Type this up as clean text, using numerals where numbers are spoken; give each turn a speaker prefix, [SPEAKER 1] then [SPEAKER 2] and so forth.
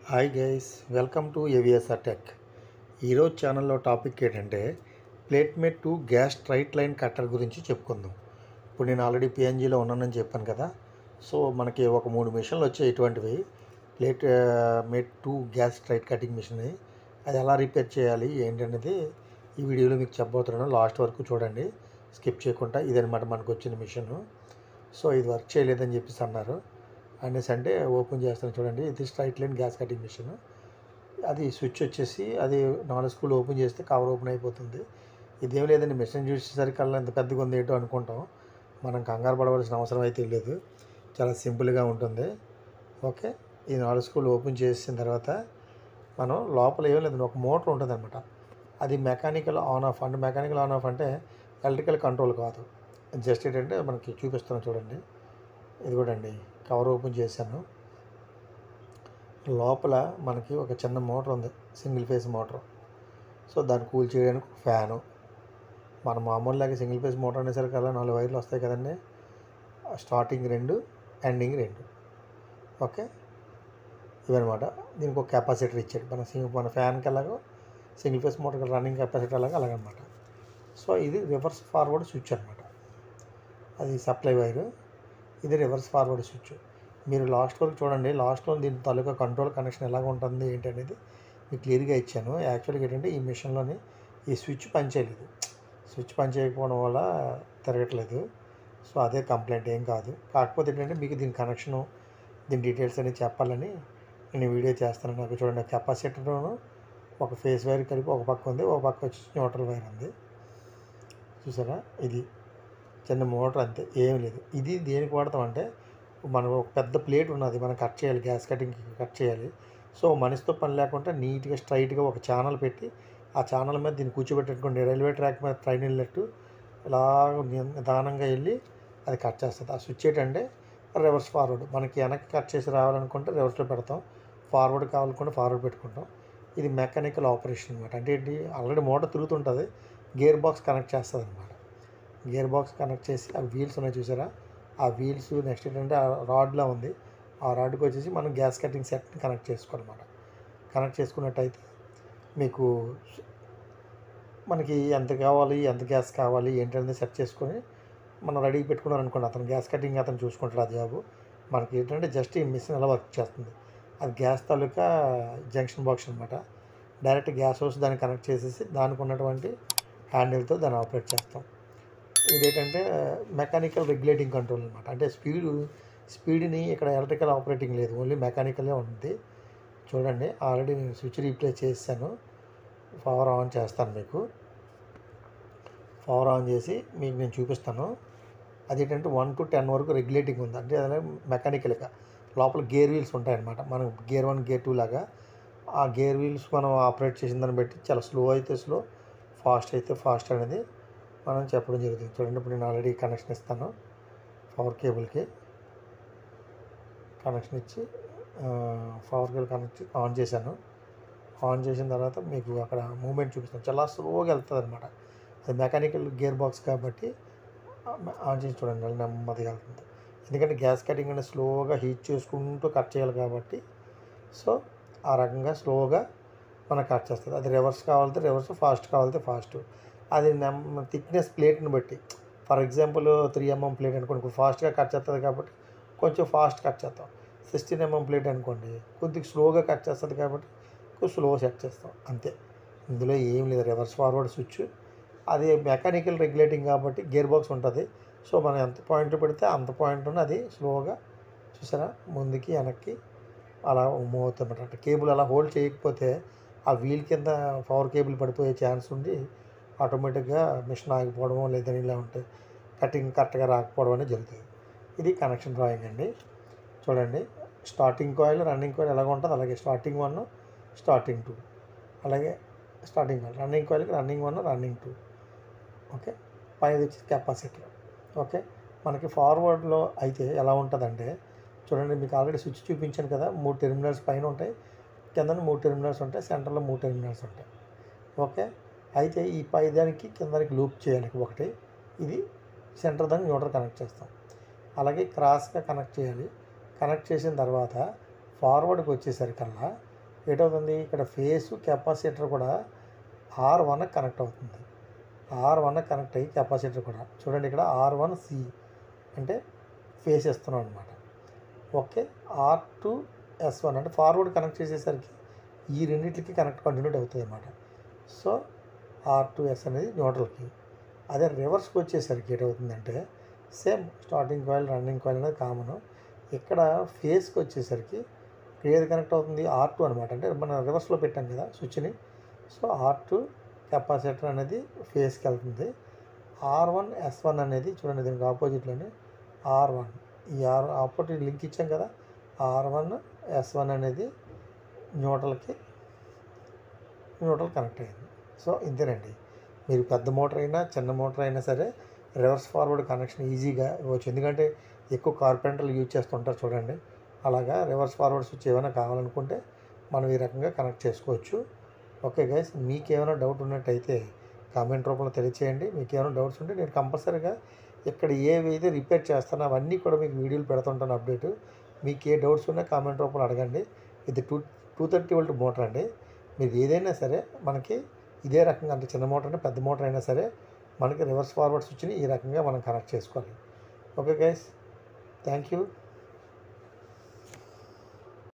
[SPEAKER 1] Hi guys, welcome to AVSR tech. ఈరోజు ఛానల్లో topic ఏంటంటే ప్లేట్మేట్ to gas straight line cutter గురించి చెప్పుకుందాం. ఇప్పుడు నేను ఆల్రెడీ పిఎన్జీలో ఉన్నానని చెప్పాను కదా. సో మనకి ఒక 3 మిషన్లు వచ్చాయి ఇటువంటివి. Plate mate to gas straight cutting machine. అది ఎలా రిపేర్ చేయాలి ఏంటనేది ఈ వీడియోలో మీకు చెప్పబోతున్నాను. లాస్ట్ వరకు చూడండి, స్కిప్ చేయకుండా. ఇదనమాట మనకు వచ్చిన మిషన్. సో ఇది వర్క్ చేయలేదని చెప్పేసి అన్నారు అనేసి అంటే ఓపెన్ చేస్తాను చూడండి. ఇది straight line gas cutting machine. అది స్విచ్ వచ్చేసి అది 4 స్క్రూలు ఓపెన్ చేస్తే కవర్ ఓపెన్ అయిపోతుంది. ఇదేం లేదండి, మిషన్ చూసేసరికల్లా ఎంత పెద్దగా ఉంది ఏంటో అనుకుంటాం. మనం కంగారు పడవలసిన అవసరం అయితే లేదు, చాలా సింపుల్గా ఉంటుంది. ఓకే, ఈ 4 స్క్రూలు ఓపెన్ చేసిన తర్వాత మనం లోపల ఏం లేదండి, ఒక మోటార్ ఉంటుంది అనమాట. అది మెకానికల్ ఆన్ ఆఫ్. అంటే మెకానికల్ ఆన్ ఆఫ్ అంటే ఎలక్ట్రికల్ కంట్రోల్ కాదు. జస్ట్ ఏంటంటే మనకి చూపిస్తాను చూడండి. ఇది కూడా అండి, కవర్ ఓపెన్ చేశాను. లోపల మనకి ఒక చిన్న మోటార్ ఉంది, సింగిల్ ఫేజ్ మోటార్. సో దాన్ని కూల్ చేయడానికి ఫ్యాను. మన మామూలులాగా సింగిల్ ఫేజ్ మోటార్ అనేసరికి అలా 4 వైర్లు వస్తాయి కదండి. Starting 2, ending 2. ఓకే, ఇవన్నమాట. దీనికి ఒక కెపాసిటర్ ఇచ్చాడు. మన ఫ్యాన్కి ఎలాగో single phase motor running capacitor అలాగనమాట. సో ఇది రివర్స్ ఫార్వర్డ్ స్విచ్ అనమాట. అది సప్లై వైరు, ఇది రివర్స్ ఫార్వర్డ్ స్విచ్. మీరు లాస్ట్ వరకు చూడండి. లాస్ట్లో దీని తాలూకా కంట్రోల్ కనెక్షన్ ఎలాగ ఉంటుంది ఏంటి అనేది మీకు క్లియర్గా ఇచ్చాను. యాక్చువల్గా ఏంటంటే ఈ మిషన్లోని ఈ స్విచ్ పనిచేయలేదు. స్విచ్ పనిచేయకపోవడం వల్ల తిరగట్లేదు. సో అదే కంప్లైంట్, ఏం కాదు. కాకపోతే ఏంటంటే మీకు దీని కనెక్షను, దీని డీటెయిల్స్ అనేది చెప్పాలని నేను వీడియో చేస్తాను. నాకు చూడండి, కెపాసిటర్ను ఒక ఫేస్ వైర్ కలిపి ఒక పక్క ఉంది, ఒక పక్క వచ్చి న్యూట్రల్ వైర్ ఉంది. చూసారా, ఇది చిన్న మోటార్, అంతే, ఏం లేదు. ఇది దేనికి వాడతామంటే మనం ఒక పెద్ద ప్లేట్ ఉన్నది, మనం కట్ చేయాలి, గ్యాస్ కటింగ్కి కట్ చేయాలి. సో మనిషితో పని లేకుండా నీట్గా స్ట్రైట్గా ఒక ఛానల్ పెట్టి ఆ ఛానల్ మీద దీన్ని కూర్చోబెట్టుకోండి. రైల్వే ట్రాక్ మీద ట్రైన్ వెళ్ళినట్టు ఇలా నిదానంగా వెళ్ళి అది కట్ చేస్తుంది. ఆ స్విచ్ ఏంటంటే రివర్స్ ఫార్వర్డ్. మనకి వెనక్కి కట్ చేసి రావాలనుకుంటే రివర్స్లో పెడతాం, ఫార్వర్డ్ కావాలనుకుంటే ఫార్వర్డ్ పెట్టుకుంటాం. ఇది మెకానికల్ ఆపరేషన్ అనమాట. అంటే ఏంటి, ఆల్రెడీ మోటార్ తిరుగుతుంటుంది, గేర్ బాక్స్ కనెక్ట్ చేస్తుంది అనమాట. గేర్ బాక్స్ కనెక్ట్ చేసి ఆ వీల్స్ ఉన్నాయి చూసారా, ఆ వీల్స్ నెక్స్ట్ ఏంటంటే ఆ రాడ్లా ఉంది, ఆ రాడ్కి వచ్చేసి మనం గ్యాస్ కటింగ్ సెట్ని కనెక్ట్ చేసుకోవాలన్నమాట. కనెక్ట్ చేసుకున్నట్టయితే మీకు మనకి ఎంత కావాలి, ఎంత గ్యాస్ కావాలి ఏంటనేది సెట్ చేసుకొని మనం రెడీ పెట్టుకున్నాం అనుకోండి. అతను గ్యాస్ కటింగ్ అతను చూసుకుంటాడు ఆ జాబు. మనకి ఏంటంటే జస్ట్ ఈ మిషన్ ఎలా వర్క్ చేస్తుంది. అది గ్యాస్ తాలూకా జంక్షన్ బాక్స్ అనమాట. డైరెక్ట్ గ్యాస్ హౌస్ దాన్ని కనెక్ట్ చేసేసి దానికి ఉన్నటువంటి హ్యాండిల్తో దాన్ని ఆపరేట్ చేస్తాం. ఇదేంటంటే మెకానికల్ రెగ్యులేటింగ్ కంట్రోల్ అనమాట. అంటే స్పీడ్ని ఇక్కడ ఎలక్ట్రికల్ ఆపరేటింగ్ లేదు, ఓన్లీ మెకానికలే ఉంటుంది. చూడండి, ఆల్రెడీ నేను స్విచ్ రీప్లేస్ చేశాను. పవర్ ఆన్ చేస్తాను. మీకు పవర్ ఆన్ చేసి మీకు నేను చూపిస్తాను. అదేంటంటే 1 to 10 వరకు రెగ్యులేటింగ్ ఉంది. అంటే అదే మెకానికల్గా లోపల గేర్ వీల్స్ ఉంటాయన్నమాట. మనం గేర్ 1, గేర్ 2 లాగా ఆ గేర్ వీల్స్ మనం ఆపరేట్ చేసిన దాన్ని బట్టి చాలా స్లో అయితే స్లో, ఫాస్ట్ అయితే ఫాస్ట్ అనేది మనం చెప్పడం జరుగుతుంది. చూడండి, ఇప్పుడు నేను ఆల్రెడీ కనెక్షన్ ఇస్తాను. పవర్ కేబుల్కి కనెక్షన్ ఇచ్చి పవర్ కేబుల్ కనెక్ట్ ఆన్ చేశాను. ఆన్ చేసిన తర్వాత మీకు అక్కడ మూమెంట్ చూపిస్తాను. చాలా స్లోగా వెళ్తుంది అనమాట. అది మెకానికల్ గేర్ బాక్స్ కాబట్టి ఆన్ చేసి చూడండి, నెమ్మదిగా వెళ్తుంది. ఎందుకంటే గ్యాస్ కటింగ్ అనేది స్లోగా హీట్ చేసుకుంటూ కట్ చేయాలి కాబట్టి, సో ఆ రకంగా స్లోగా మనం కట్ చేస్తుంది. అది రివర్స్ కావాలంటే రివర్స్, ఫాస్ట్ కావాలంటే ఫాస్ట్. అది థిక్నెస్ ప్లేట్ని బట్టి. ఫర్ ఎగ్జాంపుల్ 3 mm ప్లేట్ అనుకోండి, ఫాస్ట్గా కట్ చేస్తుంది కాబట్టి కొంచెం ఫాస్ట్ కట్ చేస్తాం. 16 mm ప్లేట్ అనుకోండి, కొద్దిగా స్లోగా కట్ చేస్తుంది కాబట్టి కొంచెం స్లో సెట్ చేస్తాం, అంతే. ఇందులో ఏం లేదు. రివర్స్ ఫార్వర్డ్ స్విచ్, అది మెకానికల్ రెగ్యులేటింగ్ కాబట్టి గేర్ బాక్స్ ఉంటుంది. సో మనం ఎంత పాయింట్ పెడితే అంత పాయింట్ను అది స్లోగా, చూసారా, ముందుకి వెనక్కి అలా మూవ్ అవుతుందన్నమాట. అంటే కేబుల్ అలా హోల్డ్ చేయకపోతే ఆ వీల్ కింద పవర్ కేబుల్ పడిపోయే ఛాన్స్ ఉండి ఆటోమేటిక్గా మిషన్ ఆగిపోవడమో లేదని ఇలా ఉంటే కటింగ్ కరెక్ట్గా రాకపోవడం అనేది జరుగుతుంది. ఇది కనెక్షన్ డ్రాయింగ్ అండి. చూడండి, స్టార్టింగ్ కాయిల్, రన్నింగ్ కాయిల్ ఎలాగ ఉంటుంది అలాగే స్టార్టింగ్ 1, స్టార్టింగ్ 2, అలాగే స్టార్టింగ్ కాయిల్, రన్నింగ్ కాయిల్కి రన్నింగ్ 1, రన్నింగ్ 2. ఓకే, పైది వచ్చి కెపాసిటర్. ఓకే, మనకి ఫార్వర్డ్లో అయితే ఎలా ఉంటుందంటే చూడండి, మీకు ఆల్రెడీ స్విచ్ చూపించాను కదా. 3 టెర్మినల్స్ పైన ఉంటాయి, కింద 3 టెర్మినల్స్ ఉంటాయి, సెంటర్లో 3 టెర్మినల్స్ ఉంటాయి. ఓకే, అయితే ఈ పైదానికి కిందకి లూప్ చేయాలి ఒకటి. ఇది సెంటర్ దాన్ని న్యూట్రల్ కనెక్ట్ చేస్తాం. అలాగే క్రాస్గా కనెక్ట్ చేయాలి. కనెక్ట్ చేసిన తర్వాత ఫార్వర్డ్కి వచ్చేసరికల్లా ఏటవుతుంది ఇక్కడ ఫేసు కెపాసిటర్ కూడా R1 కనెక్ట్ అవుతుంది. R1 కనెక్ట్ అయ్యి కెపాసిటర్ కూడా చూడండి ఇక్కడ R1C అంటే ఫేస్ ఇస్తున్నాం అనమాట. ఓకే, R2S1 అంటే ఫార్వర్డ్ కనెక్ట్ చేసేసరికి ఈ రెండింటికి కంటిన్యూట్ అవుతుంది అన్నమాట. సో R2S అనేది న్యూట్రల్కి. అదే రివర్స్కి వచ్చేసరికి ఏటవుతుందంటే same starting coil running coil అనేది కామన్. ఇక్కడ ఫేస్కి వచ్చేసరికి ఏది కనెక్ట్ అవుతుంది R2 అనమాట. అంటే మనం రివర్స్లో పెట్టాం కదా స్విచ్ని. సో R2 కెపాసిటర్ అనేది ఫేస్కి వెళ్తుంది. R1S1 అనేది చూడండి దీనికి ఆపోజిట్లోనే R1 ఈ ఆపోజిట్ లింక్ ఇచ్చాం కదా, R1S1 అనేది న్యూట్రల్ కనెక్ట్ అయింది. సో ఇంతేనండి. మీరు పెద్ద మోటార్ అయినా చిన్న మోటార్ అయినా సరే రివర్స్ ఫార్వర్డ్ కనెక్షన్ ఈజీగా ఇవ్వచ్చు. ఎందుకంటే ఎక్కువ కార్పెంటర్లు యూజ్ చేస్తుంటారు చూడండి. అలాగా రివర్స్ ఫార్వర్డ్ స్విచ్ ఏమైనా కావాలనుకుంటే మనం ఈ రకంగా కనెక్ట్ చేసుకోవచ్చు. ఓకే గైస్, మీకు ఏమైనా డౌట్ ఉన్నట్టయితే కామెంట్ రూపంలో తెలియచేయండి. మీకు ఏమైనా డౌట్స్ ఉంటే నేను కంపల్సరీగా ఇక్కడ ఏవైతే రిపేర్ చేస్తానో అవన్నీ కూడా మీకు వీడియోలు పెడుతుంటాను అప్డేట్. మీకు ఏ డౌట్స్ ఉన్నా కామెంట్ రూపంలో అడగండి. ఇది 230 వోల్ట్ మోటార్ అండి. మీరు ఏదైనా సరే మనకి ఇదే రకంగా, అంటే చిన్న మోటార్ అంటే పెద్ద మోటార్ అయినా సరే మనకి రివర్స్ ఫార్వర్డ్ స్విచ్ని ఈ రకంగా మనం కనెక్ట్ చేసుకోవాలి. Okay guys, thank you.